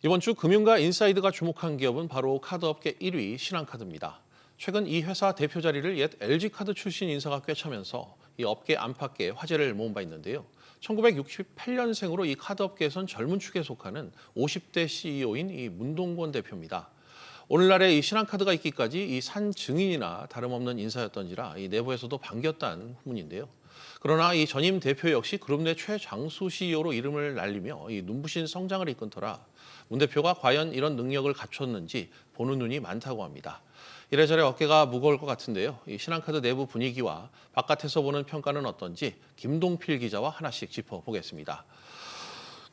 이번 주 금융가 인사이드가 주목한 기업은 바로 카드업계 1위 신한카드입니다. 최근 이 회사 대표 자리를 옛 LG카드 출신 인사가 꿰차면서 이 업계 안팎에 화제를 모은 바 있는데요. 1968년생으로 이 카드업계에선 젊은 축에 속하는 50대 CEO인 이 문동권 대표입니다. 오늘날에 이 신한카드가 있기까지 이 산 증인이나 다름없는 인사였던지라 이 내부에서도 반겼다는 후문인데요. 그러나 이 전임 대표 역시 그룹 내 최장수 CEO로 이름을 날리며 이 눈부신 성장을 이끈 터라 문 대표가 과연 이런 능력을 갖췄는지 보는 눈이 많다고 합니다. 이래저래 어깨가 무거울 것 같은데요. 이 신한카드 내부 분위기와 바깥에서 보는 평가는 어떤지 김동필 기자와 하나씩 짚어보겠습니다.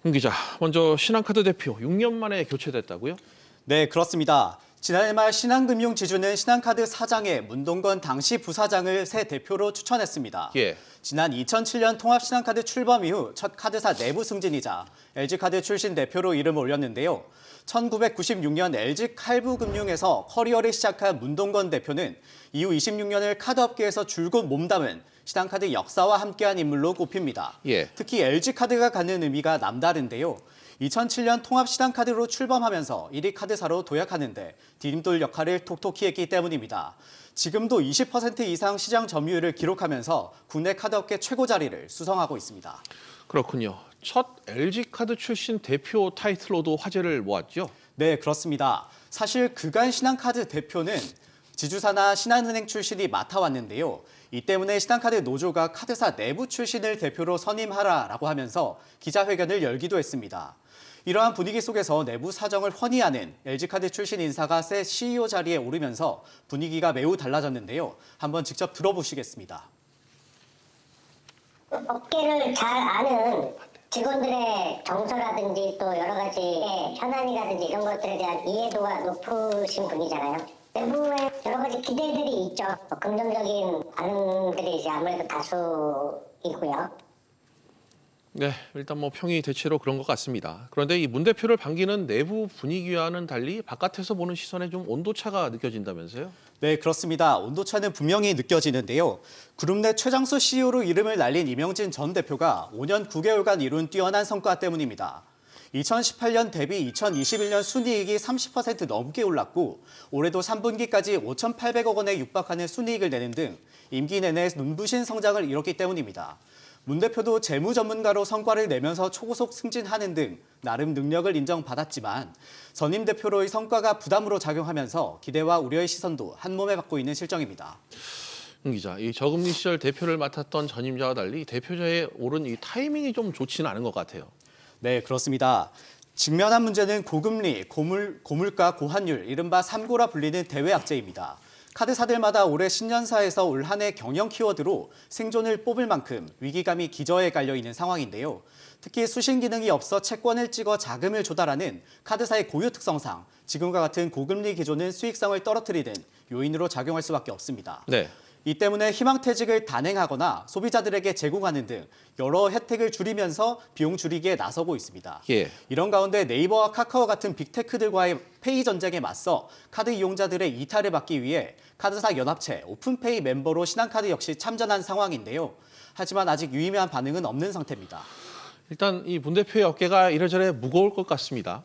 김 기자, 먼저 신한카드 대표 6년 만에 교체됐다고요? 네, 그렇습니다. 지난해 말 신한금융지주는 신한카드 사장에 문동건 당시 부사장을 새 대표로 추천했습니다. 예. 지난 2007년 통합신한카드 출범 이후 첫 카드사 내부 승진이자 LG카드 출신 대표로 이름을 올렸는데요. 1996년 LG 칼부금융에서 커리어를 시작한 문동건 대표는 이후 26년을 카드업계에서 줄곧 몸담은 신한카드 역사와 함께한 인물로 꼽힙니다. 예. 특히 LG카드가 갖는 의미가 남다른데요. 2007년 통합신한카드로 출범하면서 1위 카드사로 도약하는데 디딤돌 역할을 톡톡히 했기 때문입니다. 지금도 20% 이상 시장 점유율을 기록하면서 국내 카드업계 최고 자리를 수성하고 있습니다. 그렇군요. 첫 LG카드 출신 대표 타이틀로도 화제를 모았죠? 네, 그렇습니다. 사실 그간 신한카드 대표는 지주사나 신한은행 출신이 맡아왔는데요. 이 때문에 신한카드 노조가 카드사 내부 출신을 대표로 선임하라라고 하면서 기자회견을 열기도 했습니다. 이러한 분위기 속에서 내부 사정을 훤히하는 LG카드 출신 인사가 새 CEO 자리에 오르면서 분위기가 매우 달라졌는데요. 한번 직접 들어보시겠습니다. 업계를 잘 아는 직원들의 정서라든지 또 여러 가지 현안이라든지 이런 것들에 대한 이해도가 높으신 분이잖아요. 내부에 여러 가지 기대들이 있죠. 긍정적인 반응들이 이제 아무래도 다수이고요. 네, 일단 평이 대체로 그런 것 같습니다. 그런데 이 문 대표를 반기는 내부 분위기와는 달리 바깥에서 보는 시선에 좀 온도차가 느껴진다면서요? 네, 그렇습니다. 온도차는 분명히 느껴지는데요. 그룹 내 최장수 CEO로 이름을 날린 이명진 전 대표가 5년 9개월간 이룬 뛰어난 성과 때문입니다. 2018년 대비 2021년 순이익이 30% 넘게 올랐고 올해도 3분기까지 5,800억 원에 육박하는 순이익을 내는 등 임기 내내 눈부신 성장을 이뤘기 때문입니다. 문 대표도 재무 전문가로 성과를 내면서 초고속 승진하는 등 나름 능력을 인정받았지만 전임 대표로의 성과가 부담으로 작용하면서 기대와 우려의 시선도 한몸에 받고 있는 실정입니다. 기자, 이 저금리 시절 대표를 맡았던 전임자와 달리 대표자에 오른 이 타이밍이 좀 좋지는 않은 것 같아요. 네, 그렇습니다. 직면한 문제는 고금리, 고물가, 고환율, 이른바 3고라 불리는 대외 악재입니다. 카드사들마다 올해 신년사에서 올 한 해 경영 키워드로 생존을 뽑을 만큼 위기감이 기저에 깔려 있는 상황인데요. 특히 수신 기능이 없어 채권을 찍어 자금을 조달하는 카드사의 고유 특성상 지금과 같은 고금리 기조는 수익성을 떨어뜨리는 요인으로 작용할 수밖에 없습니다. 네. 이 때문에 희망퇴직을 단행하거나 소비자들에게 제공하는 등 여러 혜택을 줄이면서 비용 줄이기에 나서고 있습니다. 예. 이런 가운데 네이버와 카카오 같은 빅테크들과의 페이 전쟁에 맞서 카드 이용자들의 이탈을 막기 위해 카드사 연합체 오픈페이 멤버로 신한카드 역시 참전한 상황인데요. 하지만 아직 유의미한 반응은 없는 상태입니다. 일단 이 문 대표의 어깨가 이래저래 무거울 것 같습니다.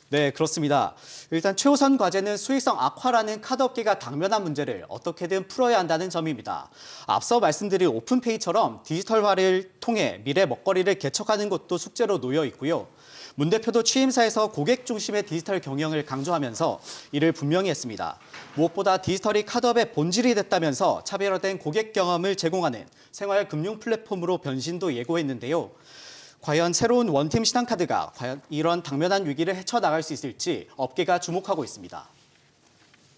네, 그렇습니다. 일단 최우선 과제는 수익성 악화라는 카드업계가 당면한 문제를 어떻게든 풀어야 한다는 점입니다. 앞서 말씀드린 오픈페이처럼 디지털화를 통해 미래 먹거리를 개척하는 것도 숙제로 놓여 있고요. 문 대표도 취임사에서 고객 중심의 디지털 경영을 강조하면서 이를 분명히 했습니다. 무엇보다 디지털이 카드업의 본질이 됐다면서 차별화된 고객 경험을 제공하는 생활 금융 플랫폼으로 변신도 예고했는데요. 과연 새로운 원팀 신한카드가 과연 이런 당면한 위기를 헤쳐나갈 수 있을지 업계가 주목하고 있습니다.